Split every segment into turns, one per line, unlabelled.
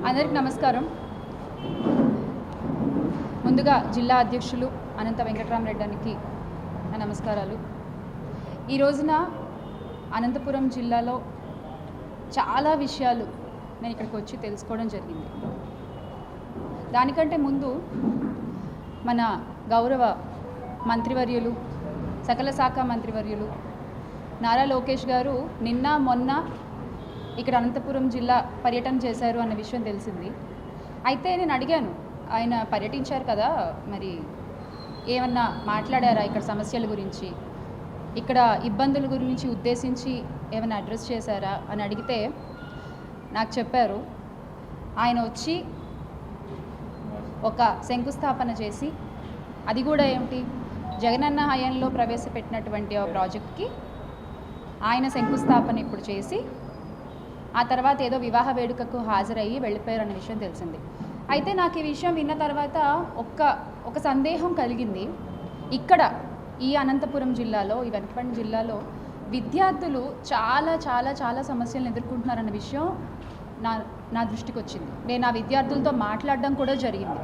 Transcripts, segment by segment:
అందరికి నమస్కారం. ముందుగా జిల్లా అధ్యక్షులు అనంత వెంకటరామరెడ్డికి నా నమస్కారాలు. ఈ రోజున అనంతపురం జిల్లాలో చాలా విషయాలు నేను ఇక్కడికి వచ్చి తెలుసుకోవడం జరిగింది. దానికంటే ముందు మన గౌరవ మంత్రివర్యులు, సకల శాఖ మంత్రివర్యులు నారా లోకేష్ గారు నిన్న మొన్న ఇక్కడ అనంతపురం జిల్లా పర్యటన చేశారు అన్న విషయం తెలిసింది. అయితే నేను అడిగాను, ఆయన పర్యటించారు కదా, మరి ఏమన్నా మాట్లాడారా ఇక్కడ సమస్యల గురించి, ఇక్కడ ఇబ్బందుల గురించి ఉద్దేశించి ఏమైనా అడ్రస్ చేశారా అని అడిగితే నాకు చెప్పారు, ఆయన వచ్చి ఒక శంకుస్థాపన చేసి, అది కూడా ఏమిటి, జగనన్న హయాంలో ప్రవేశపెట్టినటువంటి ఆ ప్రాజెక్ట్కి ఆయన శంకుస్థాపన ఇప్పుడు చేసి ఆ తర్వాత ఏదో వివాహ వేడుకకు హాజరయ్యి వెళ్ళిపోయారన్న విషయం తెలిసింది. అయితే నాకు ఈ విషయం విన్న తర్వాత ఒక సందేహం కలిగింది. ఇక్కడ ఈ అనంతపురం జిల్లాలో, ఈ వెనకపండి జిల్లాలో విద్యార్థులు చాలా చాలా చాలా సమస్యలను ఎదుర్కొంటున్నారన్న విషయం నా దృష్టికి వచ్చింది. నేను ఆ విద్యార్థులతో మాట్లాడడం కూడా జరిగింది.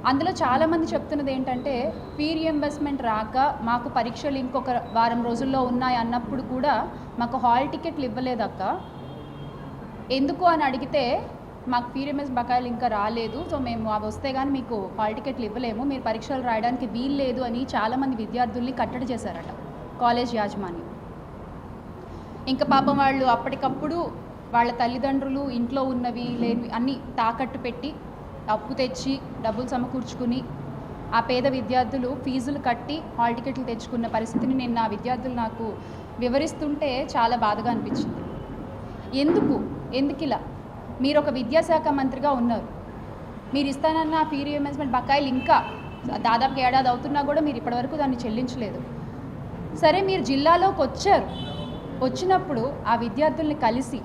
అందులో చాలామంది చెప్తున్నది ఏంటంటే, ఫీ రీయింబర్స్మెంట్ రాక మాకు పరీక్షలు ఇంకొక వారం రోజుల్లో ఉన్నాయి అన్నప్పుడు కూడా మాకు హాల్ టికెట్లు ఇవ్వలేదక్క, ఎందుకు అని అడిగితే మాకు ఫీ రీయింబర్స్మెంట్ బకాయిలు ఇంకా రాలేదు, సో మేము అవి వస్తే కానీ మీకు హాల్ టికెట్లు ఇవ్వలేము, మీరు పరీక్షలు రాయడానికి వీలు లేదు అని చాలామంది విద్యార్థుల్ని కట్టడి చేశారట కాలేజ్ యాజమాన్యం. ఇంకా పాపం వాళ్ళు అప్పటికప్పుడు వాళ్ళ తల్లిదండ్రులు ఇంట్లో ఉన్నవి లేనివి అన్నీ తాకట్టు పెట్టి అప్పు తెచ్చి డబ్బులు సమకూర్చుకుని ఆ పేద విద్యార్థులు ఫీజులు కట్టి హాల్ టికెట్లు తెచ్చుకున్న పరిస్థితిని నేను నా విద్యార్థులు నాకు వివరిస్తుంటే చాలా బాధగా అనిపించింది. ఎందుకు ఇలా? మీరు ఒక విద్యాశాఖ మంత్రిగా ఉన్నారు, మీరు ఇస్తానన్న ఫీ రీయింబర్స్మెంట్ బకాయిలు ఇంకా దాదాపు ఏడాది అవుతున్నా కూడా మీరు ఇప్పటివరకు దాన్ని చెల్లించలేదు. సరే, మీరు జిల్లాలోకి వచ్చారు, వచ్చినప్పుడు ఆ విద్యార్థుల్ని కలిసి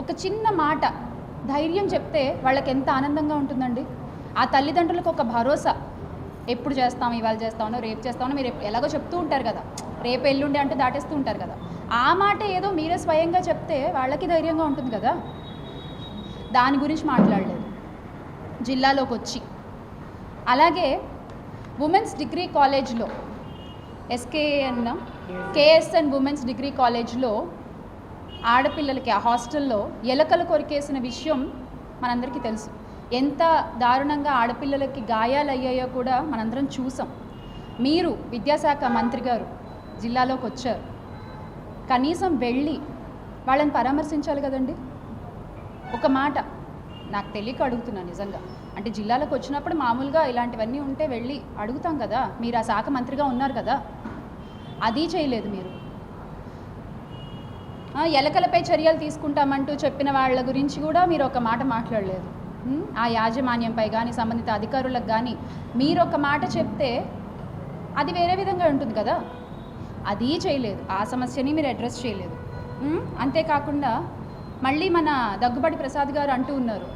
ఒక చిన్న మాట ధైర్యం చెప్తే వాళ్ళకి ఎంత ఆనందంగా ఉంటుందండి. ఆ తల్లిదండ్రులకు ఒక భరోసా, ఎప్పుడు చేస్తాం, ఇవాళ చేస్తామో రేపు చేస్తామో మీరు ఎలాగో చెప్తూ ఉంటారు కదా, రేపు ఎల్లుండి అంటూ దాటేస్తూ ఉంటారు కదా, ఆ మాట ఏదో మీరే స్వయంగా చెప్తే వాళ్ళకి ధైర్యంగా ఉంటుంది కదా. దాని గురించి మాట్లాడలేదు జిల్లాలోకి వచ్చి. అలాగే ఉమెన్స్ డిగ్రీ కాలేజ్లో కేఎస్ఎన్ ఉమెన్స్ డిగ్రీ కాలేజ్లో ఆడపిల్లలకి ఆ హాస్టల్లో ఎలకలు కొరికేసిన విషయం మనందరికీ తెలుసు. ఎంత దారుణంగా ఆడపిల్లలకి గాయాలు అయ్యాయో కూడా మనందరం చూసాం. మీరు విద్యాశాఖ మంత్రి గారు జిల్లాలోకి వచ్చారు, కనీసం వెళ్ళి వాళ్ళని పరామర్శించాలి కదండి. ఒక మాట నాకు తెలియక అడుగుతున్నాను నిజంగా. అంటే జిల్లాలోకి వచ్చినప్పుడు మామూలుగా ఇలాంటివన్నీ ఉంటే వెళ్ళి అడుగుతాం కదా, మీరు ఆ శాఖ మంత్రిగా ఉన్నారు కదా, అది చేయలేదు మీరు. ఎలకలపై చర్యలు తీసుకుంటామంటూ చెప్పిన వాళ్ళ గురించి కూడా మీరు ఒక మాట మాట్లాడలేదు. ఆ యాజమాన్యంపై కానీ సంబంధిత అధికారులకు కానీ మీరు ఒక మాట చెప్తే అది వేరే విధంగా ఉంటుంది కదా, అది చేయలేదు. ఆ సమస్యని మీరు అడ్రస్ చేయలేదు. అంతేకాకుండా మళ్ళీ మన దగ్గుబాటి ప్రసాద్ గారు అంటూ ఉన్నారు,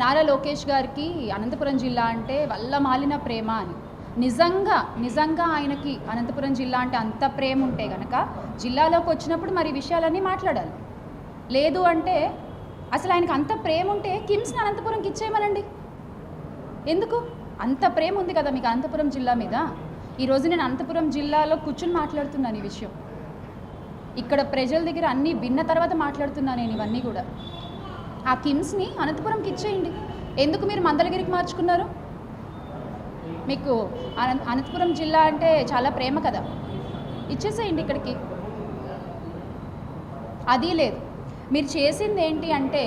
నారా లోకేష్ గారికి అనంతపురం జిల్లా అంటే వల్ల మాలిన ప్రేమ అని. నిజంగా ఆయనకి అనంతపురం జిల్లా అంటే అంత ప్రేమ ఉంటే కనుక జిల్లాలోకి వచ్చినప్పుడు మరి విషయాలన్నీ మాట్లాడాలి. లేదు అంటే అసలు ఆయనకు అంత ప్రేమ ఉంటే కిమ్స్ని అనంతపురంకి ఇచ్చేయమనండి. ఎందుకు? అంత ప్రేమ ఉంది కదా మీకు అనంతపురం జిల్లా మీద. ఈరోజు నేను అనంతపురం జిల్లాలో కూర్చుని మాట్లాడుతున్నాను ఈ విషయం. ఇక్కడ ప్రజల దగ్గర అన్నీ విన్న తర్వాత మాట్లాడుతున్నాను నేను ఇవన్నీ కూడా. ఆ కిమ్స్ని అనంతపురంకి ఇచ్చేయండి. ఎందుకు మీరు మందలగిరికి మార్చుకున్నారు? మీకు అనంతపురం జిల్లా అంటే చాలా ప్రేమ కదా, ఇచ్చేసేయండి ఇక్కడికి. అది లేదు. మీరు చేసింది ఏంటి అంటే,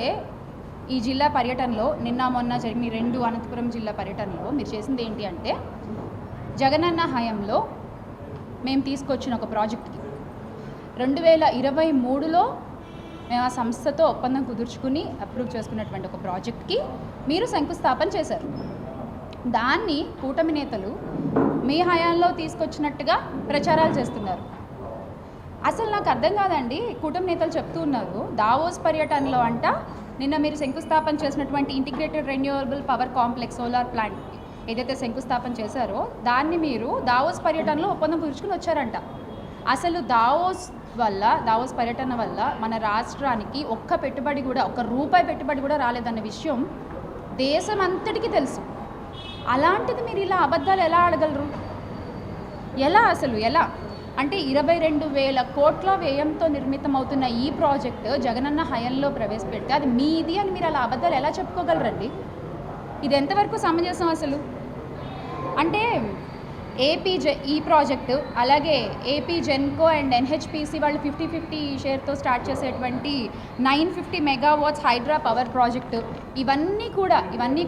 ఈ జిల్లా పర్యటనలో నిన్న మొన్న జరిగిన 2 అనంతపురం జిల్లా పర్యటనలో మీరు చేసింది ఏంటి అంటే, జగనన్న హయాంలో మేము తీసుకొచ్చిన ఒక ప్రాజెక్ట్కి 2023లో మేము ఆ సంస్థతో ఒప్పందం కుదుర్చుకుని అప్రూవ్ చేసుకున్నటువంటి ఒక ప్రాజెక్ట్కి మీరు శంకుస్థాపన చేశారు. దాన్ని కూటమి నేతలు మీ హయాంలో తీసుకొచ్చినట్టుగా ప్రచారాలు చేస్తున్నారు. అసలు నాకు అర్థం కాదండి. కూటమి నేతలు చెప్తూ ఉన్నారు, దావోస్ పర్యటనలో అంట నిన్న మీరు శంకుస్థాపన చేసినటువంటి integrated renewable power complex solar plant ఏదైతే శంకుస్థాపన చేశారో దాన్ని మీరు దావోస్ పర్యటనలో ఒప్పందం కుదుర్చుకుని వచ్చారంట. అసలు దావోస్ వల్ల, దావోస్ పర్యటన వల్ల మన రాష్ట్రానికి ఒక్క పెట్టుబడి కూడా, ఒక్క రూపాయి పెట్టుబడి కూడా రాలేదన్న విషయం దేశం అంతటికీ తెలుసు. అలాంటిది మీరు ఇలా అబద్ధాలు ఎలా ఆడగలరు? ఎలా అసలు ఎలా? అంటే 22,000 కోట్ల వ్యయంతో నిర్మితమవుతున్న ఈ ప్రాజెక్టు జగనన్న హయాంలో ప్రవేశపెడితే అది మీది అని మీరు అలా అబద్ధాలు ఎలా చెప్పుకోగలరండి? ఇది ఎంతవరకు సమంజసం అసలు? అంటే ఈ ప్రాజెక్టు, అలాగే ఏపీ జెన్కో అండ్ ఎన్హెచ్పిసి వాళ్ళు 50-50 షేర్తో స్టార్ట్ చేసేటువంటి 950 మెగావాట్స్ హైడ్రా పవర్ ప్రాజెక్టు, ఇవన్నీ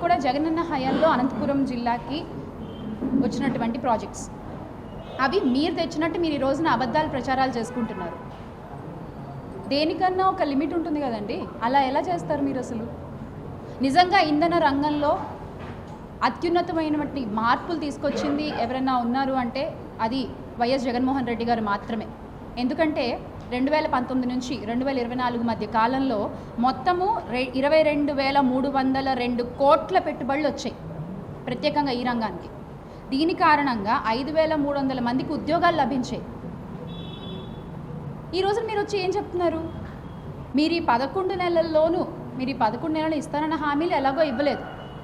కూడా జగనన్న హయాంలో అనంతపురం జిల్లాకి వచ్చినటువంటి ప్రాజెక్ట్స్. అవి మీరు తెచ్చినట్టు మీరు ఈ రోజున అబద్ధాలు ప్రచారాలు చేసుకుంటున్నారు. దేనికన్నా ఒక లిమిట్ ఉంటుంది కదండి. అలా ఎలా చేస్తారు మీరు అసలు? నిజంగా ఇంధన రంగంలో అత్యున్నతమైనటువంటి మార్పులు తీసుకొచ్చింది ఎవరైనా ఉన్నారు అంటే అది వైఎస్ జగన్మోహన్ రెడ్డి గారు మాత్రమే. ఎందుకంటే 2019 నుంచి 2024 మధ్య కాలంలో మొత్తము 22,302 కోట్ల పెట్టుబడులు వచ్చాయి ప్రత్యేకంగా ఈ రంగానికి. దీని కారణంగా 5,300 మందికి ఉద్యోగాలు లభించాయి. ఈరోజు మీరు వచ్చి ఏం చెప్తున్నారు? మీరు ఈ 11 నెలల్లోనూ మీరు ఈ 11 నెలలు ఇస్తారన్న హామీలు ఎలాగో ఇవ్వలేదు,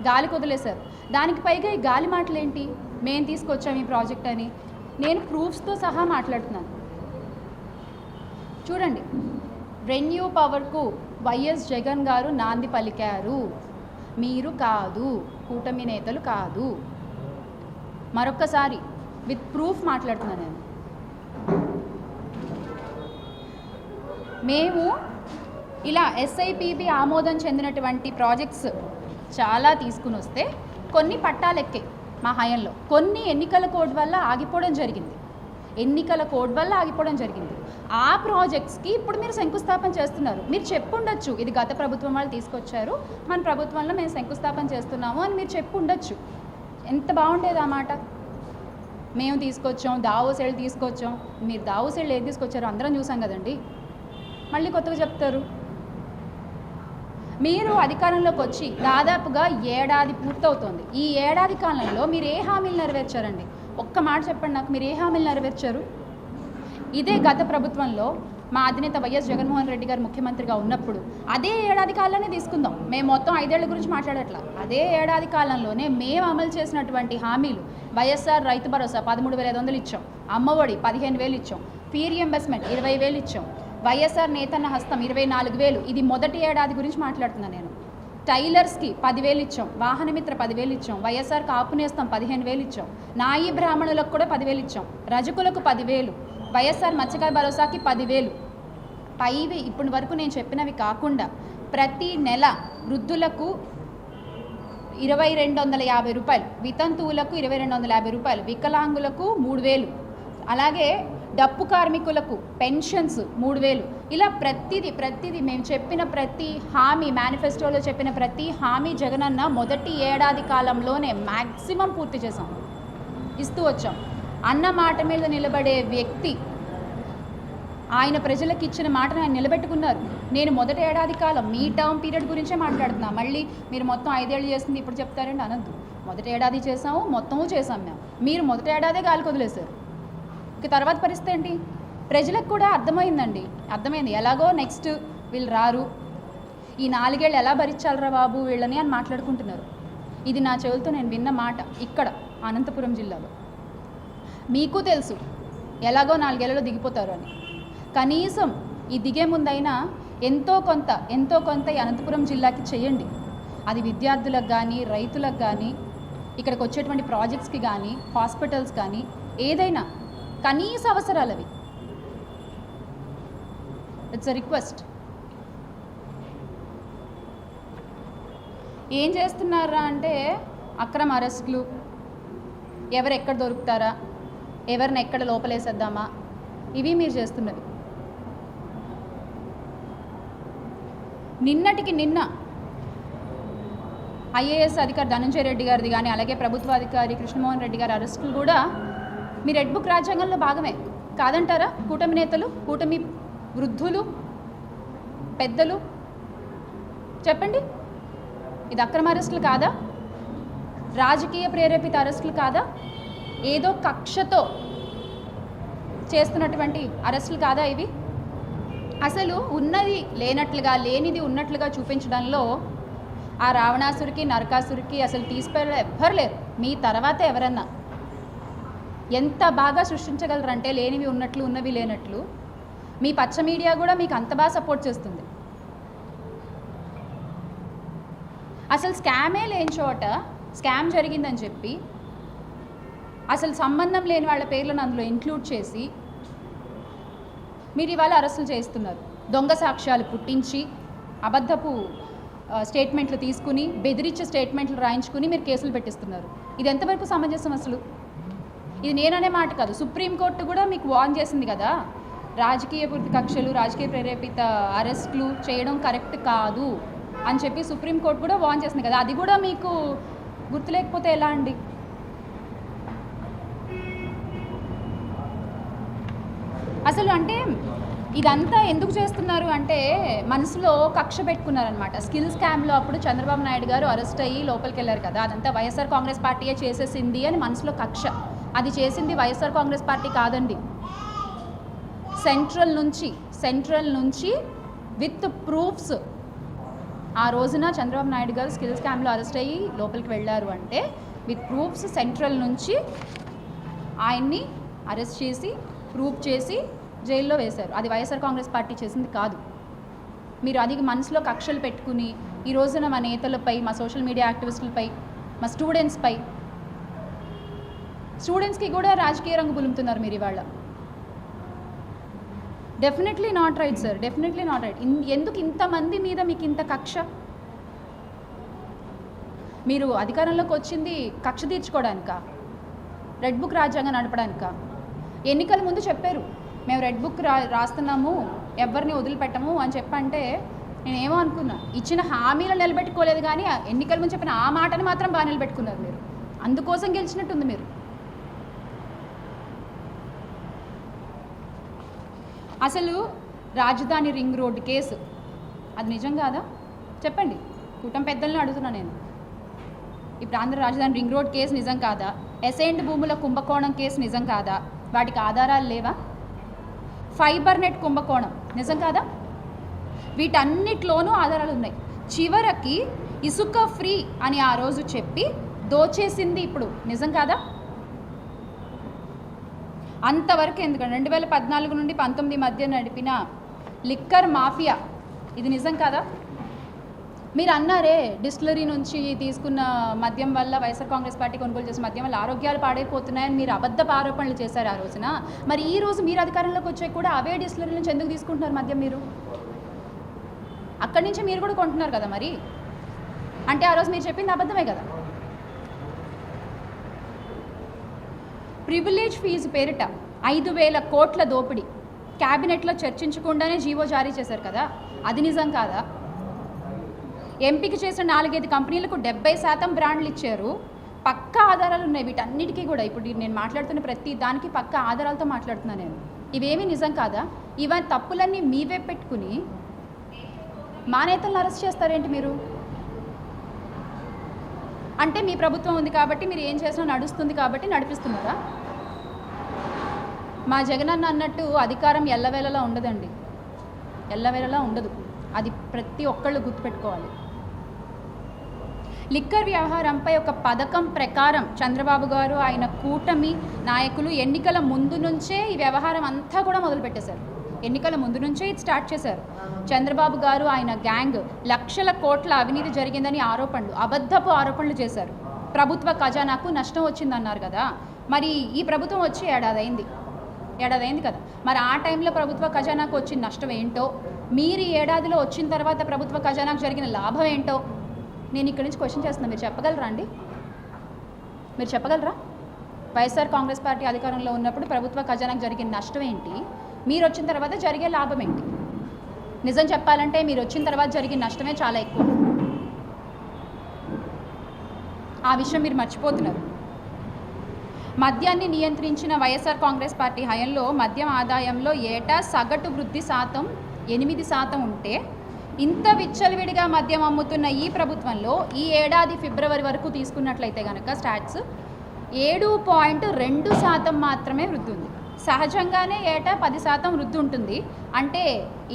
గాలి వదిలేశారు. దానికి పైగా ఈ గాలి మాటలేంటి? మేము తీసుకొచ్చాము ఈ ప్రాజెక్ట్ అని. నేను ప్రూఫ్స్తో సహా మాట్లాడుతున్నాను. చూడండి, రెన్యూ పవర్కు వైఎస్ జగన్ గారు నాంది పలికారు, మీరు కాదు, కూటమి నేతలు కాదు. మరొక్కసారి విత్ ప్రూఫ్ మాట్లాడుతున్నాను నేను. మేము ఇలా ఎస్ఐపిబి ఆమోదం చెందినటువంటి ప్రాజెక్ట్స్ చాలా తీసుకుని వస్తే కొన్ని పట్టాలెక్కాయి మా హయాంలో, కొన్ని ఎన్నికల కోడ్ వల్ల ఆగిపోవడం జరిగింది. ఆ ప్రాజెక్ట్స్కి ఇప్పుడు మీరు శంకుస్థాపన చేస్తున్నారు. మీరు చెప్పుండొచ్చు, ఇది గత ప్రభుత్వం వాళ్ళు తీసుకొచ్చారు, మన ప్రభుత్వంలో మేము శంకుస్థాపన చేస్తున్నాము అని మీరు చెప్పుండొచ్చు. ఎంత బాగుండేది ఆ మాట. మేము తీసుకొచ్చాం, దావోస్ వెళ్ళి తీసుకొచ్చాం. మీరు దావోస్ వెళ్ళి ఏది తీసుకొచ్చారో అందరం చూసాం కదండి. మళ్ళీ కొత్తగా చెప్తారు. మీరు అధికారంలోకి వచ్చి దాదాపుగా ఏడాది పూర్తవుతోంది. ఈ ఏడాది కాలంలో మీరు ఏ హామీలు నెరవేర్చారండి? ఒక్క మాట చెప్పండి నాకు, మీరు ఏ హామీలు నెరవేర్చారు? ఇదే గత ప్రభుత్వంలో మా అధినేత వైఎస్ జగన్మోహన్ రెడ్డి గారు ముఖ్యమంత్రిగా ఉన్నప్పుడు అదే ఏడాది కాలంలోనే తీసుకుందాం. మేము మొత్తం 5 ఏళ్ల గురించి మాట్లాడట్లా. అదే ఏడాది కాలంలోనే మేము అమలు చేసినటువంటి హామీలు, వైఎస్ఆర్ రైతు భరోసా 13,500 ఇచ్చాం, అమ్మఒడి 15,000 ఇచ్చాం, ఫీ రీయింబర్స్మెంట్ 20,000 ఇచ్చాం, వైఎస్ఆర్ నేతన్న హస్తం 24,000. ఇది మొదటి ఏడాది గురించి మాట్లాడుతున్నాను నేను. టైలర్స్కి 10,000 ఇచ్చాం, వాహనమిత్ర 10,000 ఇచ్చాం, వైఎస్ఆర్ కాపు నేస్తం 15,000 ఇచ్చాం, నాయి బ్రాహ్మణులకు కూడా 10,000 ఇచ్చాం, రజకులకు 10,000, వైఎస్ఆర్ మత్స్యకార భరోసాకి 10,000. పైవి ఇప్పటి వరకు నేను చెప్పినవి కాకుండా ప్రతి నెల వృద్ధులకు 2,250 రూపాయలు, వితంతువులకు 2,250 రూపాయలు, వికలాంగులకు 3,000, అలాగే డప్పు కార్మికులకు పెన్షన్స్ 3,000. ఇలా ప్రతిదీ మేము చెప్పిన ప్రతి హామీ, మేనిఫెస్టోలో చెప్పిన ప్రతి హామీ జగనన్న మొదటి ఏడాది కాలంలోనే మ్యాక్సిమం పూర్తి చేసాం, ఇస్తూ వచ్చాం. అన్న మాట మీద నిలబడే వ్యక్తి, ఆయన ప్రజలకు ఇచ్చిన మాటను ఆయన నిలబెట్టుకున్నారు. నేను మొదటి ఏడాది కాలం మీ టర్మ్ పీరియడ్ గురించే మాట్లాడుతున్నా. మళ్ళీ మీరు మొత్తం 5 ఏళ్ళు చేస్తుంది ఇప్పుడు చెప్తారండి అనద్దు. మొదటి ఏడాది చేసాము, మొత్తము చేసాం మేము. మీరు మొదటి ఏడాదే గాలికి వదిలేశారు. ఇక తర్వాత పరిస్థితి ఏంటి? ప్రజలకు కూడా అర్థమైంది. ఎలాగో నెక్స్ట్ వీళ్ళు రారు, ఈ 4 ఏళ్ళు ఎలా భరించాలరా బాబు వీళ్ళని అని మాట్లాడుకుంటున్నారు. ఇది నా చెవులతో నేను విన్న మాట ఇక్కడ అనంతపురం జిల్లాలో. మీకు తెలుసు ఎలాగో 4 ఏళ్లలో దిగిపోతారు అని. కనీసం ఈ దిగే ముందైనా ఎంతో కొంత ఈ అనంతపురం జిల్లాకి చేయండి. అది విద్యార్థులకు కానీ, రైతులకు కానీ, ఇక్కడికి వచ్చేటువంటి ప్రాజెక్ట్స్కి కానీ, హాస్పిటల్స్ కానీ, ఏదైనా కనీస అవసరాలు అవి. It's a request. ఏం చేస్తున్నారా అంటే అక్రమ అరెస్టులు, ఎవరు ఎక్కడ దొరుకుతారా, ఎవరిని ఎక్కడ లోపలేసేద్దామా, ఇవి మీరు చేస్తున్నది. నిన్నటికి నిన్న ఐఏఎస్ అధికారి ధనంజయ రెడ్డి గారిది కానీ, అలాగే ప్రభుత్వ అధికారి కృష్ణమోహన్ రెడ్డి గారి అరెస్టులు కూడా మీ రెడ్ బుక్ రాజ్యాంగంలో భాగమే కాదంటారా? కూటమి నేతలు, కూటమి వృద్ధులు, పెద్దలు చెప్పండి, ఇది అక్రమ అరెస్టులు కాదా? రాజకీయ ప్రేరేపిత అరెస్టులు కాదా? ఏదో కక్షతో చేస్తున్నటువంటి అరెస్టులు కాదా ఇవి? అసలు ఉన్నది లేనట్లుగా, లేనిది ఉన్నట్లుగా చూపించడంలో ఆ రావణాసురికి, నరకాసురికి అసలు తీసిపోయే ఎవ్వరు లేరు. మీ తర్వాత ఎవరన్నా ఎంత బాగా సృష్టించగలరంటే లేనివి ఉన్నట్లు, ఉన్నవి లేనట్లు. మీ పచ్చ మీడియా కూడా మీకు అంత బాగా సపోర్ట్ చేస్తుంది. అసలు స్కామే లేని చోట స్కామ్ జరిగిందని చెప్పి అసలు సంబంధం లేని వాళ్ళ పేర్లను అందులో ఇంక్లూడ్ చేసి మీరు ఇవాళ అరెస్టులు చేస్తున్నారు. దొంగ సాక్ష్యాలు పుట్టించి అబద్ధపు స్టేట్మెంట్లు తీసుకుని, బెదిరించే స్టేట్మెంట్లు రాయించుకుని మీరు కేసులు పెట్టిస్తున్నారు. ఇది ఎంతవరకు సమంజసం? అసలు ఇది నేననే మాట కాదు, సుప్రీంకోర్టు కూడా మీకు వార్న్ చేసింది కదా, రాజకీయ పూర్తి కక్షలు, రాజకీయ ప్రేరేపిత అరెస్టులు చేయడం కరెక్ట్ కాదు అని చెప్పి సుప్రీంకోర్టు కూడా వార్న్ చేసింది కదా. అది కూడా మీకు గుర్తులేకపోతే ఎలా అండి? అసలు అంటే ఇదంతా ఎందుకు చేస్తున్నారు అంటే మనసులో కక్ష పెట్టుకున్నారనమాట. స్కిల్ స్కామ్లో అప్పుడు చంద్రబాబు నాయుడు గారు అరెస్ట్ అయ్యి లోపలికి వెళ్ళారు కదా, అదంతా వైఎస్ఆర్ కాంగ్రెస్ పార్టీయే చేసేసింది అని మనసులో కక్ష. అది చేసింది వైఎస్ఆర్ కాంగ్రెస్ పార్టీ కాదండి, సెంట్రల్ నుంచి విత్ ప్రూఫ్స్ ఆ రోజున చంద్రబాబు నాయుడు గారు స్కిల్ స్కామ్లో అరెస్ట్ అయ్యి లోపలికి వెళ్ళారు అంటే విత్ ప్రూఫ్స్ సెంట్రల్ నుంచి ఆయన్ని అరెస్ట్ చేసి ప్రూఫ్ చేసి జైల్లో వేశారు. అది వైఎస్ఆర్ కాంగ్రెస్ పార్టీ చేసింది కాదు. మీరు అది మనసులో కక్షలు పెట్టుకుని ఈ రోజున మా నేతలపై, మా సోషల్ మీడియా యాక్టివిస్టులపై, మా స్టూడెంట్స్కి కూడా రాజకీయ రంగు పులుముతున్నారు మీరు ఇవాళ. Definitely not right sir, definitely not right. ఎందుకు ఇంతమంది మీద మీకు ఇంత కక్ష? మీరు అధికారంలోకి వచ్చింది కక్ష తీర్చుకోవడానికా? రెడ్ బుక్ రాజ్యాంగం నడపడానికా? ఎన్నికల ముందు చెప్పారు మేము రెడ్ బుక్ రాస్తున్నాము, ఎవరిని వదిలిపెట్టము అని చెప్పంటే నేనేమో అనుకున్నా, ఇచ్చిన హామీలు నిలబెట్టుకోలేదు, కానీ ఎన్నికల ముందు చెప్పిన ఆ మాటని మాత్రం బాగా నిలబెట్టుకున్నారు మీరు. అందుకోసం గెలిచినట్టుంది మీరు. అసలు రాజధాని రింగ్ రోడ్డు కేసు అది నిజం కాదా? చెప్పండి, కూటమి పెద్దలను అడుగుతున్నా నేను. ఇప్పుడు ఆంధ్ర రాజధాని రింగ్ రోడ్ కేసు నిజం కాదా? ఎసైన్డ్ భూముల కుంభకోణం కేసు నిజం కాదా? వాటికి ఆధారాలు లేవా? ఫైబర్ నెట్ కుంభకోణం నిజం కాదా? వీటన్నిటిలోనూ ఆధారాలు ఉన్నాయి. చివరికి ఇసుక ఫ్రీ అని ఆ రోజు చెప్పి దోచేసింది ఇప్పుడు నిజం కాదా? అంతవరకు ఎందుకంటే 2014 నుండి 19 మధ్య నడిపిన లిక్కర్ మాఫియా ఇది నిజం కాదా? మీరు అన్నారే డిస్టిలరీ నుంచి తీసుకున్న మద్యం వల్ల, వైఎస్ఆర్ కాంగ్రెస్ పార్టీ కొనుగోలు చేసిన మద్యం వల్ల ఆరోగ్యాలు పాడైపోతున్నాయని మీరు అబద్ధపు ఆరోపణలు చేశారు ఆ రోజున. మరి ఈ రోజు మీరు అధికారంలోకి వచ్చాక కూడా అవే డిస్టిలరీ నుంచి ఎందుకు తీసుకుంటున్నారు మద్యం? మీరు అక్కడి నుంచి మీరు కూడా కొంటున్నారు కదా, మరి అంటే ఆ రోజు మీరు చెప్పింది అబద్ధమే కదా. ప్రివిలేజ్ ఫీజు పేరిట 5,000 కోట్ల దోపిడీ క్యాబినెట్లో చర్చించకుండానే జీవో జారీ చేశారు కదా, అది నిజం కాదా? ఎంపిక చేసిన 4-5 కంపెనీలకు 70% బ్రాండ్లు ఇచ్చారు. పక్కా ఆధారాలు ఉన్నాయి వీటన్నిటికీ కూడా. ఇప్పుడు నేను మాట్లాడుతున్న ప్రతి దానికి పక్కా ఆధారాలతో మాట్లాడుతున్నాను నేను. ఇవేమీ నిజం కాదా? ఇవన్నీ తప్పులన్నీ మీవే పెట్టుకుని మా నేతలను అరెస్ట్ చేస్తారేంటి మీరు? అంటే మీ ప్రభుత్వం ఉంది కాబట్టి మీరు ఏం చేసినా నడుస్తుంది కాబట్టి నడిపిస్తున్నారా? మా జగనన్న అన్నట్టు అధికారం ఎల్లవేళలా ఉండదండి, ఎల్లవేళలా ఉండదు. అది ప్రతి ఒక్కళ్ళు గుర్తుపెట్టుకోవాలి. లిక్కర్ వ్యవహారంపై ఒక పథకం ప్రకారం చంద్రబాబు గారు, ఆయన కూటమి నాయకులు ఎన్నికల ముందు నుంచే ఈ వ్యవహారం అంతా కూడా మొదలుపెట్టేశారు. ఎన్నికల ముందు నుంచే ఇది స్టార్ట్ చేశారు. చంద్రబాబు గారు, ఆయన గ్యాంగ్ లక్షల కోట్ల అవినీతి జరిగిందని అబద్ధపు ఆరోపణలు చేశారు. ప్రభుత్వ ఖజానాకు నష్టం వచ్చిందన్నారు కదా. మరి ఈ ప్రభుత్వం వచ్చి ఏడాది అయింది కదా. మరి ఆ టైంలో ప్రభుత్వ ఖజానాకు వచ్చిన నష్టం ఏంటో, మీరు ఈ ఏడాదిలో వచ్చిన తర్వాత ప్రభుత్వ ఖజానాకు జరిగిన లాభం ఏంటో నేను ఇక్కడి నుంచి క్వశ్చన్ చేస్తున్నాను. మీరు చెప్పగలరా అండి? మీరు చెప్పగలరా? వైఎస్ఆర్ కాంగ్రెస్ పార్టీ అధికారంలో ఉన్నప్పుడు ప్రభుత్వ ఖజానాకు జరిగిన నష్టం ఏంటి, మీరు వచ్చిన తర్వాత జరిగే లాభం ఏంటి? నిజం చెప్పాలంటే మీరు వచ్చిన తర్వాత జరిగిన నష్టమే చాలా ఎక్కువ. ఆ విషయం మీరు మర్చిపోతున్నారు. మద్యాన్ని నియంత్రించిన వైఎస్ఆర్ కాంగ్రెస్ పార్టీ హయాంలో మద్యం ఆదాయంలో ఏటా సగటు వృద్ధి శాతం 8% ఉంటే, ఇంత విచ్చలవిడిగా మద్యం అమ్ముతున్న ఈ ప్రభుత్వంలో ఈ ఏడాది ఫిబ్రవరి వరకు తీసుకున్నట్లయితే కనుక స్టాట్స్ 7.2% మాత్రమే వృద్ధి ఉంది. సహజంగానే ఏటా 10% వృద్ధి ఉంటుంది. అంటే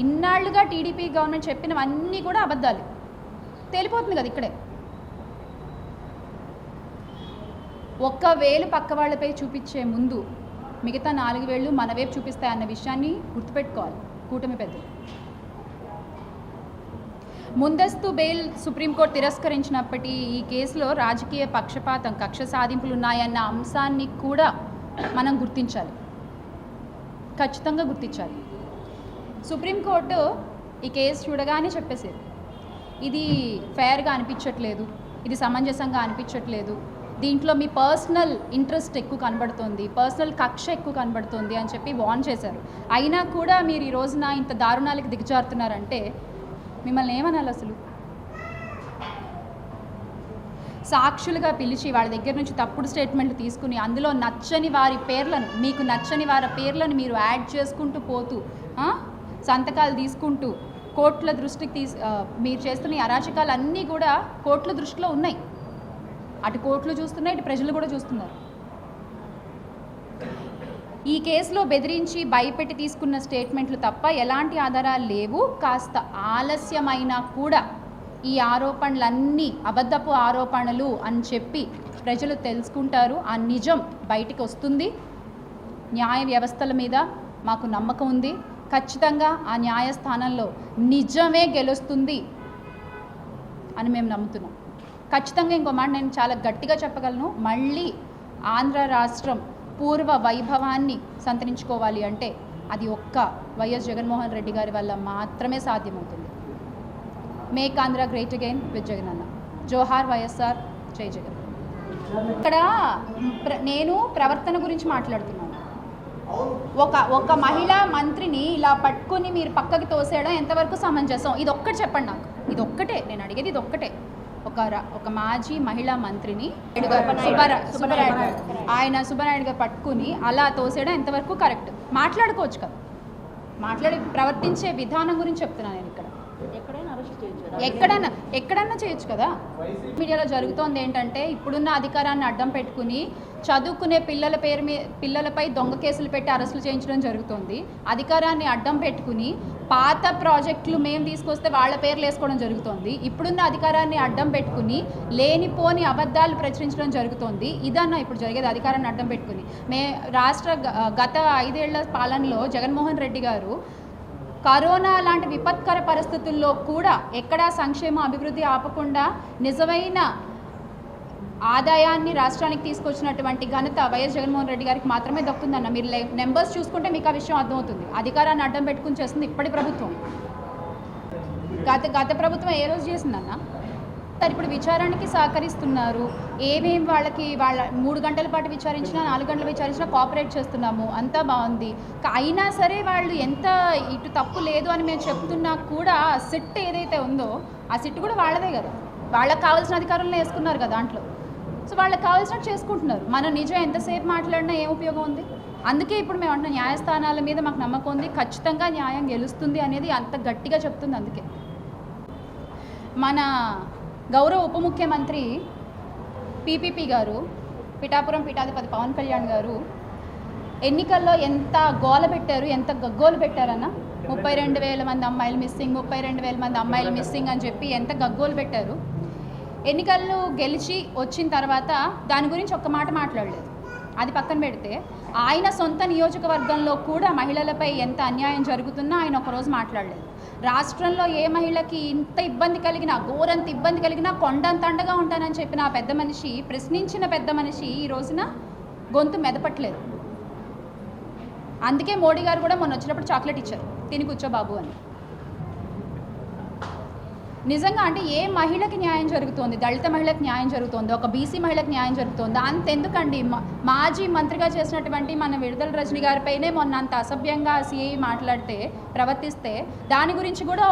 ఇన్నాళ్లుగా టీడీపీ గవర్నమెంట్ చెప్పినవన్నీ కూడా అబద్ధాలు. తేలిపోతుంది కదా ఇక్కడే. 1,000 పక్క వాళ్ళపై చూపించే ముందు మిగతా 4 వేళ్ళు మన వైపు చూపిస్తాయి అన్న విషయాన్ని గుర్తుపెట్టుకోవాలి కూటమి పెద్దలు. ముందస్తు బెయిల్ సుప్రీంకోర్టు తిరస్కరించినప్పటి ఈ కేసులో రాజకీయ పక్షపాతం, కక్ష సాధింపులు ఉన్నాయన్న అంశాన్ని కూడా మనం గుర్తించాలి, ఖచ్చితంగా గుర్తించాలి. సుప్రీంకోర్టు ఈ కేసు చూడగానే చెప్పేసేది, ఇది ఫెయిర్గా అనిపించట్లేదు, ఇది సమంజసంగా అనిపించట్లేదు, దీంట్లో మీ పర్సనల్ ఇంట్రెస్ట్ ఎక్కువ కనబడుతుంది, పర్సనల్ కక్ష ఎక్కువ కనబడుతుంది అని చెప్పి వార్న్ చేశారు. అయినా కూడా మీరు ఈ రోజున ఇంత దారుణాలకు దిగజారుతున్నారంటే మిమ్మల్ని ఏమనాలి అసలు? సాక్షులుగా పిలిచి వాళ్ళ దగ్గర నుంచి తప్పుడు స్టేట్మెంట్లు తీసుకుని అందులో నచ్చని వారి పేర్లను, మీకు నచ్చని వారి పేర్లను మీరు యాడ్ చేసుకుంటూ పోతూ సంతకాలు తీసుకుంటూ కోర్టుల దృష్టికి మీరు చేస్తున్న ఈ అరాచకాలు అన్నీ కూడా కోర్టుల దృష్టిలో ఉన్నాయి. అటు కోర్టులు చూస్తున్నాయి, ఇటు ప్రజలు కూడా చూస్తున్నారు. ఈ కేసులో బెదిరించి భయపెట్టి తీసుకున్న స్టేట్మెంట్లు తప్ప ఎలాంటి ఆధారాలు లేవు. కాస్త ఆలస్యమైనా కూడా ఈ ఆరోపణలన్నీ అబద్ధపు ఆరోపణలు అని చెప్పి ప్రజలు తెలుసుకుంటారు. ఆ నిజం బయటికి వస్తుంది. న్యాయ వ్యవస్థల మీద మాకు నమ్మకం ఉంది. ఖచ్చితంగా ఆ న్యాయస్థానంలో నిజమే గెలుస్తుంది అని మేము నమ్ముతున్నాం. ఖచ్చితంగా ఇంకో మాట నేను చాలా గట్టిగా చెప్పగలను, మళ్ళీ ఆంధ్ర రాష్ట్రం పూర్వ వైభవాన్ని సంతరించుకోవాలి అంటే అది ఒక్క వైఎస్ జగన్మోహన్ రెడ్డి గారి వల్ల మాత్రమే సాధ్యమవుతుంది. Make Andhra great again with Jagan అన్న. జోహార్ వైఎస్ఆర్, జై జగన్. ఇక్కడ నేను ప్రవర్తన గురించి మాట్లాడుతున్నాను. ఒక మహిళా మంత్రిని ఇలా పట్టుకుని మీరు పక్కకి తోసేయడం ఎంతవరకు సమంజసం? ఇది ఒక్కటి చెప్పండి నాకు. ఇది ఒక్కటే నేను అడిగేది, ఇది ఒక్కటే. ఒక మాజీ మహిళా మంత్రిని సుబ్బరాయుడు గారు పట్టుకుని అలా తోసేయడం ఎంతవరకు కరెక్ట్? మాట్లాడుకోవచ్చు కదా, ప్రవర్తించే విధానం గురించి చెప్తున్నాను నేను. ఇక్కడ ఎక్కడన్నా చేయొచ్చు కదా. మీడియాలో జరుగుతోంది ఏంటంటే ఇప్పుడున్న అధికారాన్ని అడ్డం పెట్టుకుని చదువుకునే పిల్లలపై దొంగ కేసులు పెట్టి అరెస్టులు చేయించడం జరుగుతుంది. అధికారాన్ని అడ్డం పెట్టుకుని పాత ప్రాజెక్టులు మేము తీసుకొస్తే వాళ్ళ పేర్లు వేసుకోవడం జరుగుతుంది. ఇప్పుడున్న అధికారాన్ని అడ్డం పెట్టుకుని లేనిపోని అబద్ధాలు ప్రచురించడం జరుగుతుంది. ఇదన్నా ఇప్పుడు జరిగేది, అధికారాన్ని అడ్డం పెట్టుకుని. గత 5 ఏళ్ల పాలనలో జగన్మోహన్ రెడ్డి గారు కరోనా లాంటి విపత్కర పరిస్థితుల్లో కూడా ఎక్కడా సంక్షేమ అభివృద్ధి ఆపకుండా నిజమైన ఆదాయాన్ని రాష్ట్రానికి తీసుకొచ్చినటువంటి ఘనత వైఎస్ జగన్మోహన్ రెడ్డి గారికి మాత్రమే దక్కుతుందన్న. మీరు నెంబర్స్ చూసుకుంటే మీకు ఆ విషయం అర్థమవుతుంది. అధికారాన్ని అడ్డం పెట్టుకుని చేస్తుంది ఇప్పటి ప్రభుత్వం. గత ప్రభుత్వం ఏ రోజు చేసిందన్న? ఇప్పుడు విచారానికి సహకరిస్తున్నారు. వాళ్ళ 3 గంటల పాటు విచారించినా 4 గంటలు విచారించినా కోఆపరేట్ చేస్తున్నాము, అంతా బాగుంది. అయినా సరే వాళ్ళు ఎంత ఇటు తప్పు లేదు అని మేము చెప్తున్నా కూడా సిట్ ఏదైతే ఉందో ఆ సిట్ కూడా వాళ్ళదే కదా. వాళ్ళకి కావాల్సిన అధికారులను వేసుకున్నారు కదా దాంట్లో. సో వాళ్ళకి కావాల్సినట్టు చేసుకుంటున్నారు. మనం నిజం ఎంతసేపు మాట్లాడినా ఏం ఉపయోగం ఉంది? అందుకే ఇప్పుడు మేము అంటున్నాం న్యాయస్థానాల మీద మాకు నమ్మకం ఉంది, ఖచ్చితంగా న్యాయం గెలుస్తుంది అనేది అంత గట్టిగా చెప్తుంది. అందుకే మన గౌరవ ఉప ముఖ్యమంత్రి పీపీపీ గారు, పిఠాపురం పీఠాధిపతి పవన్ కళ్యాణ్ గారు ఎన్నికల్లో ఎంత గోల పెట్టారు, ఎంత గగ్గోలు పెట్టారన్న. 32,000 మంది అమ్మాయిలు మిస్సింగ్, 32,000 మంది అమ్మాయిలు మిస్సింగ్ అని చెప్పి ఎంత గగ్గోలు పెట్టారు. ఎన్నికలు గెలిచి వచ్చిన తర్వాత దాని గురించి ఒక్క మాట మాట్లాడలేదు. అది పక్కన పెడితే ఆయన సొంత నియోజకవర్గంలో కూడా మహిళలపై ఎంత అన్యాయం జరుగుతున్నా ఆయన ఒకరోజు మాట్లాడలేదు. రాష్ట్రంలో ఏ మహిళకి ఇంత ఇబ్బంది కలిగినా, ఘోరంత ఇబ్బంది కలిగినా కొండంత అండగా ఉంటానని చెప్పిన ఆ పెద్ద మనిషి, ప్రశ్నించిన పెద్ద మనిషి ఈ రోజున గొంతు మెదపట్లేదు. అందుకే మోడీ గారు కూడా మొన్న వచ్చినప్పుడు చాక్లెట్ ఇచ్చారు, తిని కూర్చో బాబు అని. నిజంగా అంటే ఏ మహిళకి న్యాయం జరుగుతోంది? దళిత మహిళకి న్యాయం జరుగుతోంది, ఒక బీసీ మహిళకి న్యాయం జరుగుతోంది. అంతెందుకండి, మాజీ మంత్రిగా చేసినటువంటి మన విడుదల రజని గారిపైనే మొన్న అంత అసభ్యంగా సిఐ మాట్లాడితే, ప్రవర్తిస్తే దాని గురించి కూడా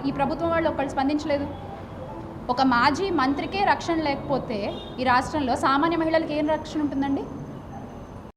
ఈ ప్రభుత్వం వాళ్ళు ఒక్కళ్ళు స్పందించలేదు. ఒక మాజీ మంత్రికే రక్షణ లేకపోతే ఈ రాష్ట్రంలో సామాన్య మహిళలకు ఏం రక్షణ ఉంటుందండి?